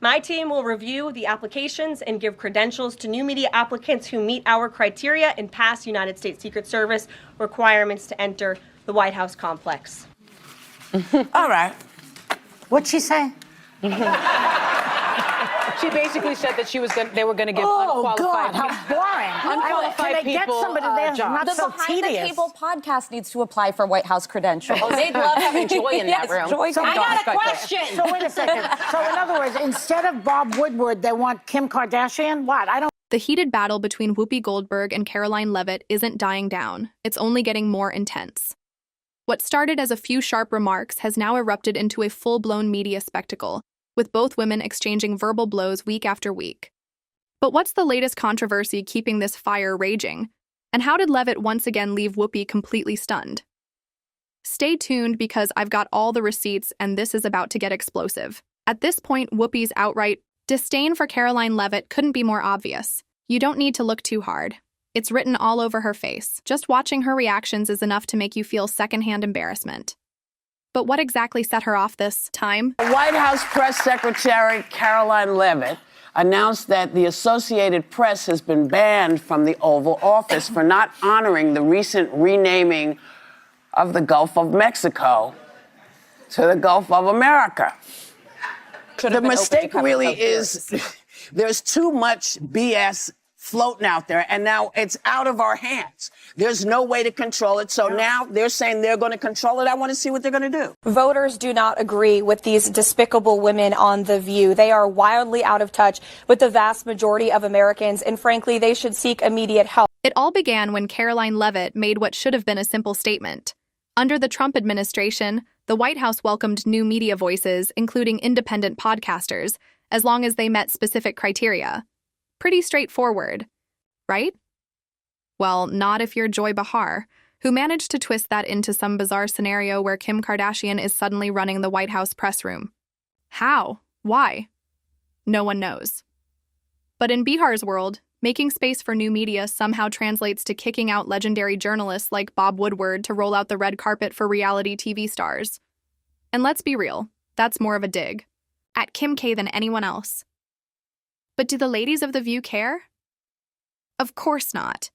My team will review the applications and give credentials to new media applicants who meet our criteria and pass United States Secret Service requirements to enter the White House complex. All right. What'd she say? She basically said that they were going to give unqualified. unqualified. God, how boring! Unqualified Can they get people, somebody there who's not The so Behind the tedious? Table podcast needs to apply for White House credentials. Oh, they'd love having Joy in that room. Joy So can I go. got a question. So wait a second. So in other words, instead of Bob Woodward, they want Kim Kardashian? What? I don't. The heated battle between Whoopi Goldberg and Karoline Leavitt isn't dying down. It's only getting more intense. What started as a few sharp remarks has now erupted into a full-blown media spectacle, with both women exchanging verbal blows week after week. But what's the latest controversy keeping this fire raging? And how did Leavitt once again leave Whoopi completely stunned? Stay tuned because I've got all the receipts and this is about to get explosive. At this point, Whoopi's outright disdain for Karoline Leavitt couldn't be more obvious. You don't need to look too hard. It's written all over her face. Just watching her reactions is enough to make you feel secondhand embarrassment. But what exactly set her off this time? White House Press Secretary Karoline Leavitt announced that the Associated Press has been banned from the Oval Office for not honoring the recent renaming of the Gulf of Mexico to the Gulf of America. The mistake really is there's too much BS floating out there, and now it's out of our hands. There's no way to control it, so now they're saying they're going to control it. I want to see what they're going to do. Voters do not agree with these despicable women on The View. They are wildly out of touch with the vast majority of Americans, and frankly, they should seek immediate help. It all began when Karoline Leavitt made what should have been a simple statement. Under the Trump administration, the White House welcomed new media voices, including independent podcasters, as long as they met specific criteria. Pretty straightforward, right? Well, not if you're Joy Behar, who managed to twist that into some bizarre scenario where Kim Kardashian is suddenly running the White House press room. How? Why? No one knows. But in Behar's world, making space for new media somehow translates to kicking out legendary journalists like Bob Woodward to roll out the red carpet for reality TV stars. And let's be real, that's more of a dig at Kim K than anyone else. But do the ladies of The View care? Of course not.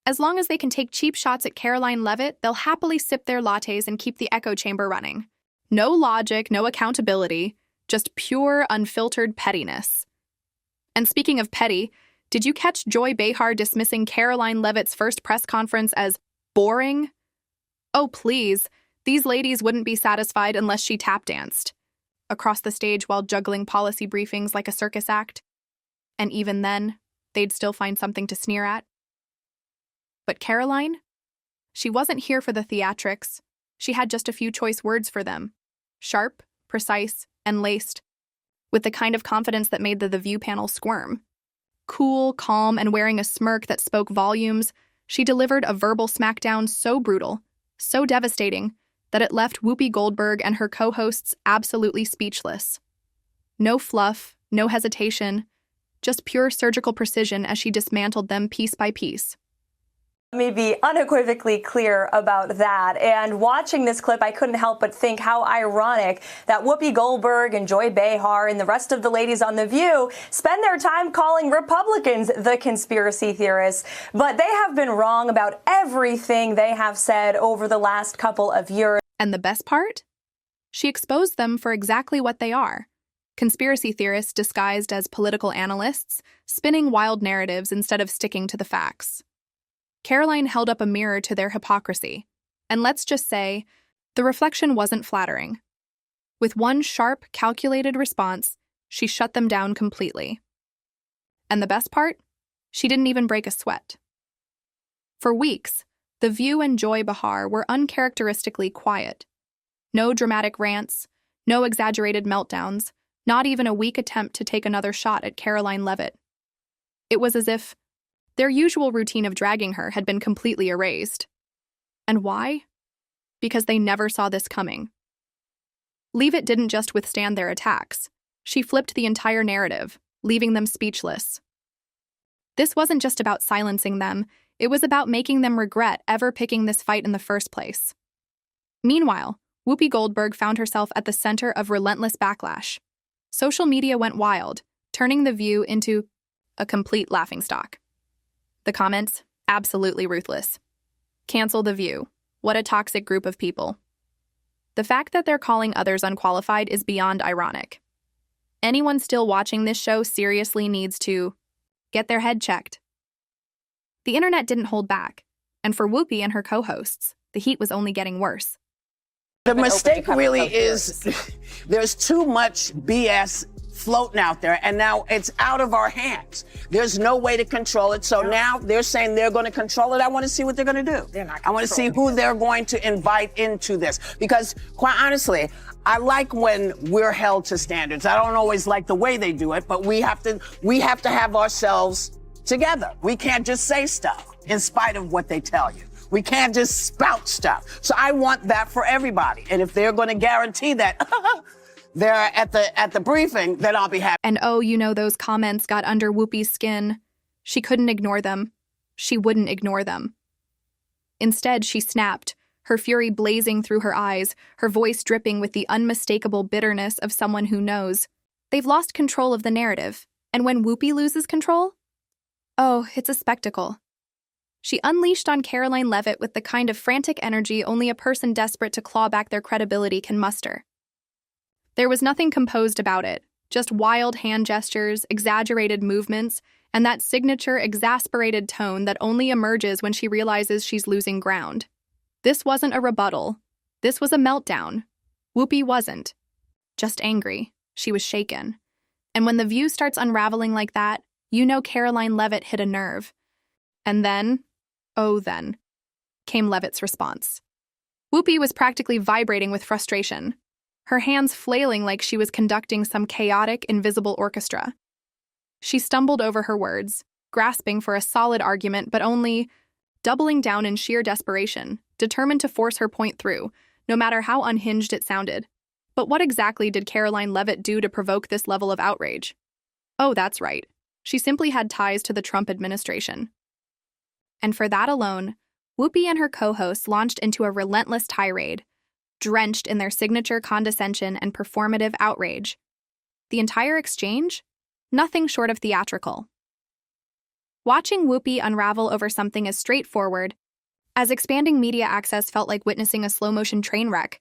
As long as they can take cheap shots at Karoline Leavitt, they'll happily sip their lattes and keep the echo chamber running. No logic, no accountability, just pure, unfiltered pettiness. And speaking of petty, did you catch Joy Behar dismissing Karoline Leavitt's first press conference as boring? Oh, please, these ladies wouldn't be satisfied unless she tap danced across the stage while juggling policy briefings like a circus act. And even then, they'd still find something to sneer at. But Karoline? She wasn't here for the theatrics. She had just a few choice words for them. Sharp, precise, and laced, with the kind of confidence that made the View panel squirm. Cool, calm, and wearing a smirk that spoke volumes, she delivered a verbal smackdown so brutal, so devastating, that it left Whoopi Goldberg and her co-hosts absolutely speechless. No fluff, no hesitation, just pure surgical precision as she dismantled them piece by piece. Let me be unequivocally clear about that. And watching this clip, I couldn't help but think how ironic that Whoopi Goldberg and Joy Behar and the rest of the ladies on The View spend their time calling Republicans the conspiracy theorists. But they have been wrong about everything they have said over the last couple of years. And the best part? She exposed them for exactly what they are. Conspiracy theorists disguised as political analysts, spinning wild narratives instead of sticking to the facts. Karoline held up a mirror to their hypocrisy, and let's just say, the reflection wasn't flattering. With one sharp, calculated response, she shut them down completely. And the best part? She didn't even break a sweat. For weeks, The View and Joy Behar were uncharacteristically quiet. No dramatic rants, no exaggerated meltdowns, not even a weak attempt to take another shot at Karoline Leavitt. It was as if their usual routine of dragging her had been completely erased. And why? Because they never saw this coming. Leavitt didn't just withstand their attacks. She flipped the entire narrative, leaving them speechless. This wasn't just about silencing them, it was about making them regret ever picking this fight in the first place. Meanwhile, Whoopi Goldberg found herself at the center of relentless backlash. Social media went wild, turning The View into a complete laughingstock. The comments, absolutely ruthless. Cancel The View. What a toxic group of people. The fact that they're calling others unqualified is beyond ironic. Anyone still watching this show seriously needs to get their head checked. The internet didn't hold back, and for Whoopi and her co-hosts, the heat was only getting worse. The mistake really is there's too much BS floating out there, and now it's out of our hands. There's no way to control it. So now they're saying they're going to control it. I want to see what they're going to do. They're not I want to see who they're going to invite into this. Because quite honestly, I like when we're held to standards. I don't always like the way they do it, but we have to have ourselves together. We can't just say stuff in spite of what they tell you. We can't just spout stuff. So I want that for everybody. And if they're going to guarantee that they're at the briefing, then I'll be happy. And oh, you know, those comments got under Whoopi's skin. She couldn't ignore them. She wouldn't ignore them. Instead, she snapped, her fury blazing through her eyes, her voice dripping with the unmistakable bitterness of someone who knows. They've lost control of the narrative. And when Whoopi loses control, oh, it's a spectacle. She unleashed on Karoline Leavitt with the kind of frantic energy only a person desperate to claw back their credibility can muster. There was nothing composed about it, just wild hand gestures, exaggerated movements, and that signature exasperated tone that only emerges when she realizes she's losing ground. This wasn't a rebuttal. This was a meltdown. Whoopi wasn't. Just angry. She was shaken. And when The View starts unraveling like that, you know Karoline Leavitt hit a nerve. And then, oh then, came Leavitt's response. Whoopi was practically vibrating with frustration, her hands flailing like she was conducting some chaotic, invisible orchestra. She stumbled over her words, grasping for a solid argument, but only doubling down in sheer desperation, determined to force her point through, no matter how unhinged it sounded. But what exactly did Karoline Leavitt do to provoke this level of outrage? Oh, that's right. She simply had ties to the Trump administration. And for that alone, Whoopi and her co-hosts launched into a relentless tirade, drenched in their signature condescension and performative outrage. The entire exchange? Nothing short of theatrical. Watching Whoopi unravel over something as straightforward as expanding media access felt like witnessing a slow-motion train wreck,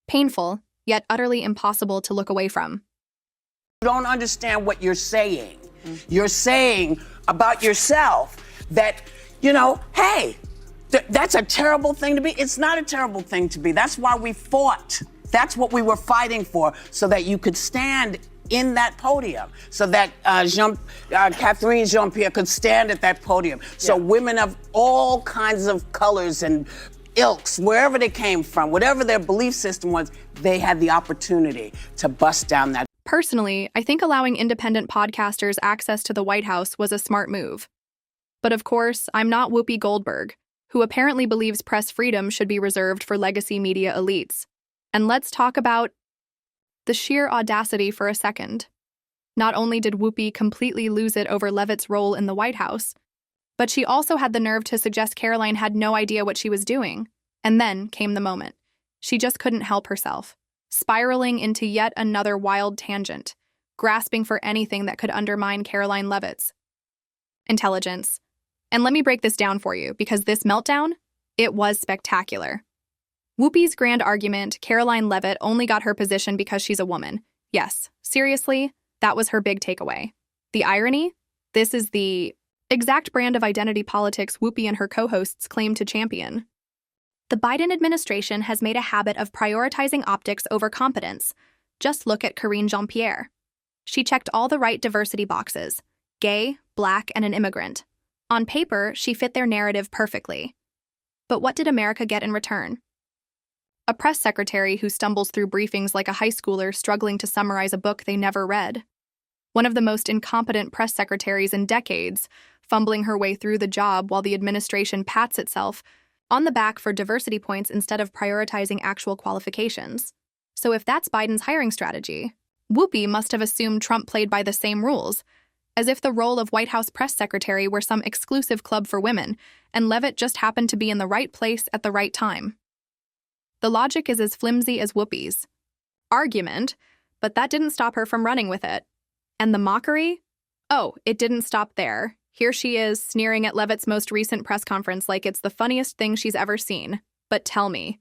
painful, yet utterly impossible to look away from. You don't understand what you're saying. You're saying about yourself that, you know, hey, that's a terrible thing to be. It's not a terrible thing to be. That's why we fought. That's what we were fighting for, so that you could stand in that podium, so that Catherine Jean-Pierre could stand at that podium. So women of all kinds of colors and ilks, wherever they came from, whatever their belief system was, they had the opportunity to bust down that. Personally, I think allowing independent podcasters access to the White House was a smart move. But of course, I'm not Whoopi Goldberg, who apparently believes press freedom should be reserved for legacy media elites. And let's talk about the sheer audacity for a second. Not only did Whoopi completely lose it over Leavitt's role in the White House, but she also had the nerve to suggest Karoline had no idea what she was doing. And then came the moment. She just couldn't help herself, spiraling into yet another wild tangent, grasping for anything that could undermine Karoline Leavitt's intelligence. And let me break this down for you, because this meltdown, it was spectacular. Whoopi's grand argument, Karoline Leavitt only got her position because she's a woman. Yes, seriously, that was her big takeaway. The irony? This is the exact brand of identity politics Whoopi and her co-hosts claim to champion. The Biden administration has made a habit of prioritizing optics over competence. Just look at Karoline Jean-Pierre. She checked all the right diversity boxes: gay, black, and an immigrant. On paper, she fit their narrative perfectly. But what did America get in return? A press secretary who stumbles through briefings like a high schooler struggling to summarize a book they never read. One of the most incompetent press secretaries in decades, fumbling her way through the job while the administration pats itself on the back for diversity points instead of prioritizing actual qualifications. So if that's Biden's hiring strategy, Whoopi must have assumed Trump played by the same rules, as if the role of White House press secretary were some exclusive club for women, and Leavitt just happened to be in the right place at the right time. The logic is as flimsy as Whoopi's argument, But that didn't stop her from running with it. And the mockery? Oh, it didn't stop there. Here she is, sneering at Leavitt's most recent press conference like it's the funniest thing she's ever seen. But tell me.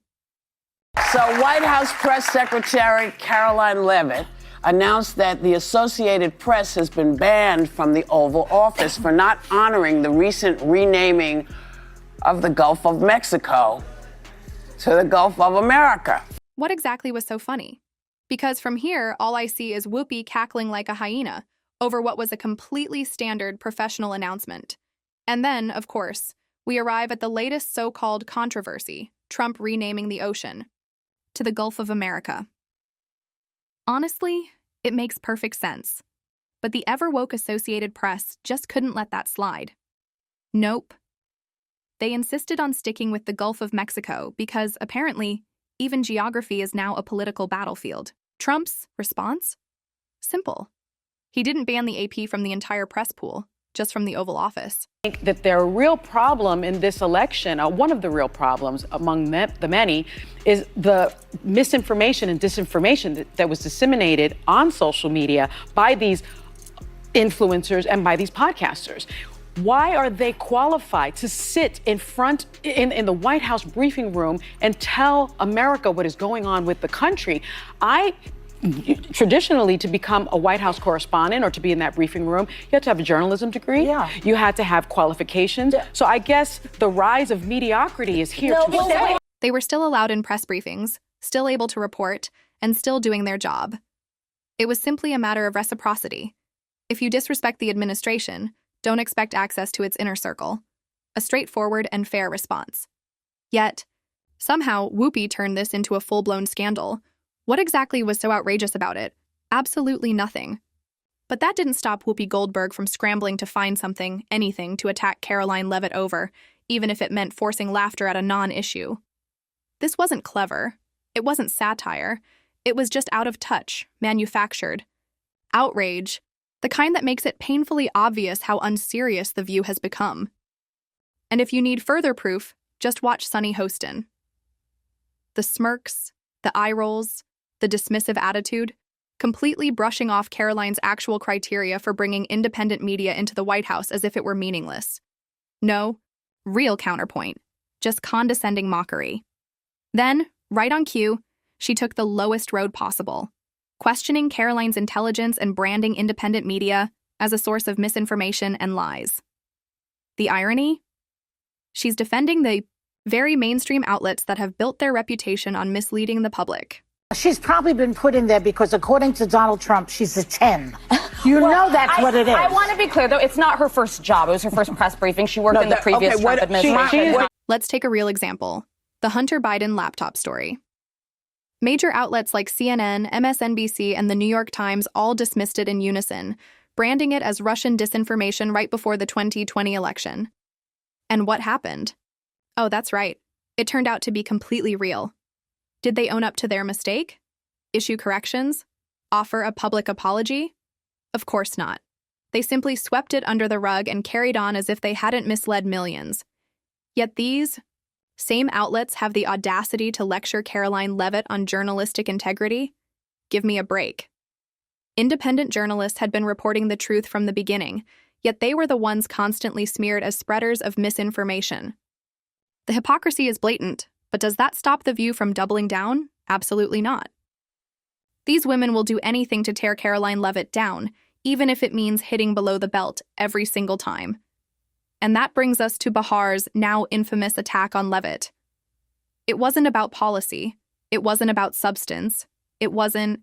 So White House Press Secretary Karoline Leavitt announced that the Associated Press has been banned from the Oval Office for not honoring the recent renaming of the Gulf of Mexico to the Gulf of America. What exactly was so funny? Because from here, all I see is Whoopi cackling like a hyena over what was a completely standard professional announcement. And then, of course, we arrive at the latest so-called controversy, Trump renaming the ocean to the Gulf of America. Honestly, it makes perfect sense. But the ever-woke Associated Press just couldn't let that slide. Nope. They insisted on sticking with the Gulf of Mexico because, apparently, even geography is now a political battlefield. Trump's response? Simple. He didn't ban the AP from the entire press pool, just from the Oval Office. I think that their real problem in this election, one of the real problems among the many, is the misinformation and disinformation that was disseminated on social media by these influencers and by these podcasters. Why are they qualified to sit in front in the White House briefing room and tell America what is going on with the country? Traditionally, to become a White House correspondent or to be in that briefing room, you had to have a journalism degree. Yeah. You had to have qualifications. Yeah. So I guess the rise of mediocrity is here to stay. They were still allowed in press briefings, still able to report, and still doing their job. It was simply a matter of reciprocity. If you disrespect the administration, don't expect access to its inner circle. A straightforward and fair response. Yet, somehow, Whoopi turned this into a full-blown scandal. What exactly was so outrageous about it? Absolutely nothing. But that didn't stop Whoopi Goldberg from scrambling to find something, anything, to attack Karoline Leavitt over, even if it meant forcing laughter at a non-issue. This wasn't clever. It wasn't satire. It was just out of touch, manufactured. Outrage, the kind that makes it painfully obvious how unserious The View has become. And if you need further proof, just watch Sunny Hostin. The smirks, the eye rolls, the dismissive attitude, completely brushing off Karoline's actual criteria for bringing independent media into the White House as if it were meaningless. No, real counterpoint, just condescending mockery. Then, right on cue, she took the lowest road possible, questioning Karoline's intelligence and branding independent media as a source of misinformation and lies. The irony? She's defending the very mainstream outlets that have built their reputation on misleading the public. She's probably been put in there because, according to Donald Trump, she's a 10. You know that's what it is. I want to be clear, though. It's not her first job. It was her first press briefing. She worked in the previous Trump administration. Let's take a real example. The Hunter Biden laptop story. Major outlets like CNN, MSNBC, and the New York Times all dismissed it in unison, branding it as Russian disinformation right before the 2020 election. And what happened? Oh, that's right. It turned out to be completely real. Did they own up to their mistake? Issue corrections? Offer a public apology? Of course not. They simply swept it under the rug and carried on as if they hadn't misled millions. Yet these same outlets have the audacity to lecture Karoline Leavitt on journalistic integrity? Give me a break. Independent journalists had been reporting the truth from the beginning, yet they were the ones constantly smeared as spreaders of misinformation. The hypocrisy is blatant, but does that stop The View from doubling down? Absolutely not. These women will do anything to tear Karoline Leavitt down, even if it means hitting below the belt every single time. And that brings us to Bahar's now infamous attack on Leavitt. It wasn't about policy. It wasn't about substance. It wasn't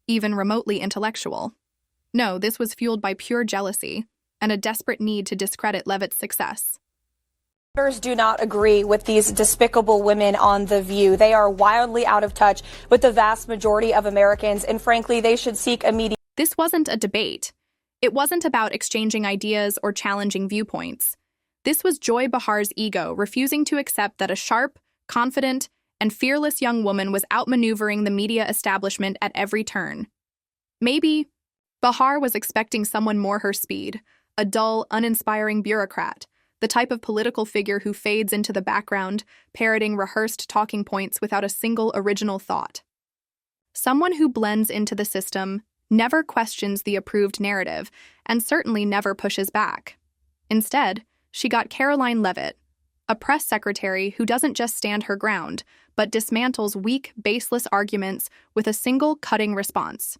even remotely intellectual. No, this was fueled by pure jealousy and a desperate need to discredit Leavitt's success. Voters do not agree with these despicable women on The View. They are wildly out of touch with the vast majority of Americans, and frankly, they should seek immediate. This wasn't a debate. It wasn't about exchanging ideas or challenging viewpoints. This was Joy Bahar's ego refusing to accept that a sharp, confident, and fearless young woman was outmaneuvering the media establishment at every turn. Maybe Bahar was expecting someone more her speed, a dull, uninspiring bureaucrat, the type of political figure who fades into the background, parroting rehearsed talking points without a single original thought. Someone who blends into the system, never questions the approved narrative, and certainly never pushes back. Instead, she got Karoline Leavitt, a press secretary who doesn't just stand her ground, but dismantles weak, baseless arguments with a single cutting response.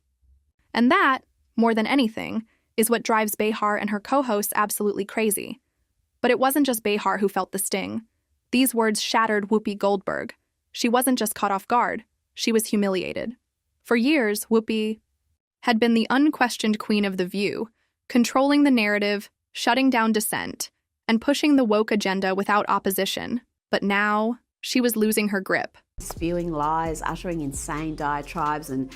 And that, more than anything, is what drives Behar and her co-hosts absolutely crazy. But it wasn't just Behar who felt the sting. These words shattered Whoopi Goldberg. She wasn't just caught off guard, she was humiliated. For years, Whoopi had been the unquestioned queen of The View, controlling the narrative, shutting down dissent, and pushing the woke agenda without opposition. But now, she was losing her grip. Spewing lies, uttering insane diatribes, and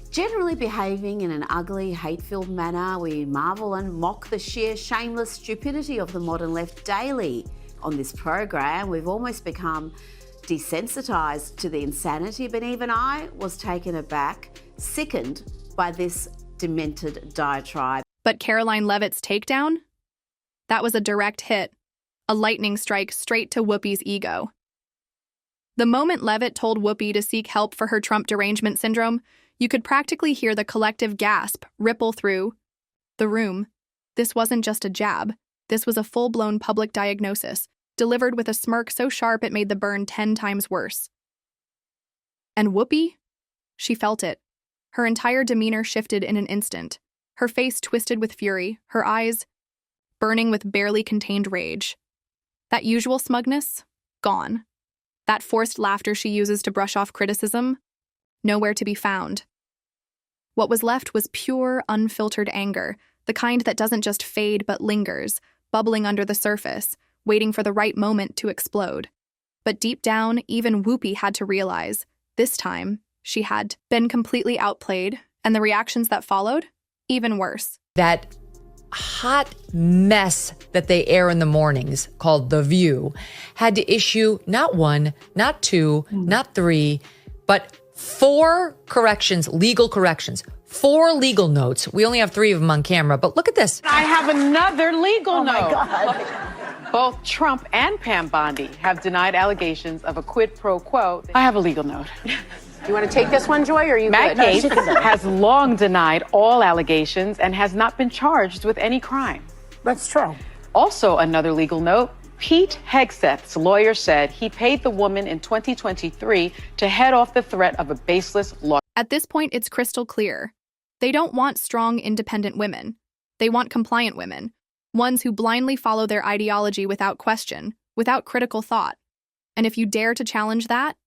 generally behaving in an ugly, hate-filled manner, we marvel and mock the sheer shameless stupidity of the modern left daily. On this program, we've almost become desensitised to the insanity, but even I was taken aback, sickened by this demented diatribe. But Karoline Leavitt's takedown? That was a direct hit, a lightning strike straight to Whoopi's ego. The moment Leavitt told Whoopi to seek help for her Trump derangement syndrome, you could practically hear the collective gasp ripple through the room. This wasn't just a jab. This was a full-blown public diagnosis, delivered with a smirk so sharp it made the burn 10 times worse. And Whoopi? She felt it. Her entire demeanor shifted in an instant. Her face twisted with fury, her eyes burning with barely contained rage. That usual smugness? Gone. That forced laughter she uses to brush off criticism? Nowhere to be found. What was left was pure, unfiltered anger, the kind that doesn't just fade but lingers, bubbling under the surface, waiting for the right moment to explode. But deep down, even Whoopi had to realize, this time, she had been completely outplayed, and the reactions that followed, even worse. That hot mess that they air in the mornings, called The View, had to issue not one, not two, not three, but 4 corrections, legal corrections. 4 legal notes. We only have 3 of them on camera, but look at this. I have another legal note. Oh, my God. Both Trump and Pam Bondi have denied allegations of a quid pro quo. I have a legal note. You want to take this one, Joy, or are you Matt good? Gaetz has long denied all allegations and has not been charged with any crime. That's true. Also, another legal note, Pete Hegseth's lawyer said he paid the woman in 2023 to head off the threat of a baseless law. At this point, it's crystal clear. They don't want strong, independent women. They want compliant women, ones who blindly follow their ideology without question, without critical thought. And if you dare to challenge that,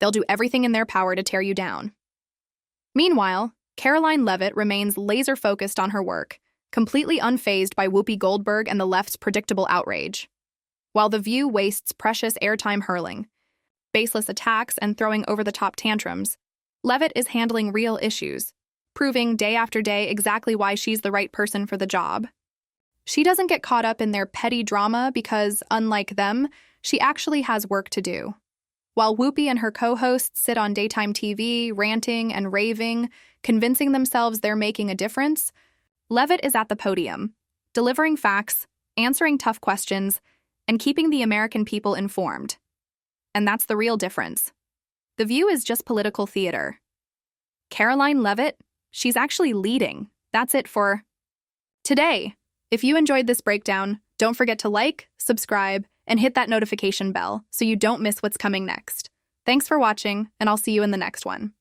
they'll do everything in their power to tear you down. Meanwhile, Karoline Leavitt remains laser-focused on her work, completely unfazed by Whoopi Goldberg and the left's predictable outrage. While The View wastes precious airtime hurling baseless attacks and throwing over-the-top tantrums, Leavitt is handling real issues, proving day after day exactly why she's the right person for the job. She doesn't get caught up in their petty drama because, unlike them, she actually has work to do. While Whoopi and her co-hosts sit on daytime TV, ranting and raving, convincing themselves they're making a difference, Leavitt is at the podium, delivering facts, answering tough questions, and keeping the American people informed. And that's the real difference. The View is just political theater. Karoline Leavitt, she's actually leading. That's it for today. If you enjoyed this breakdown, don't forget to like, subscribe, and hit that notification bell so you don't miss what's coming next. Thanks for watching, and I'll see you in the next one.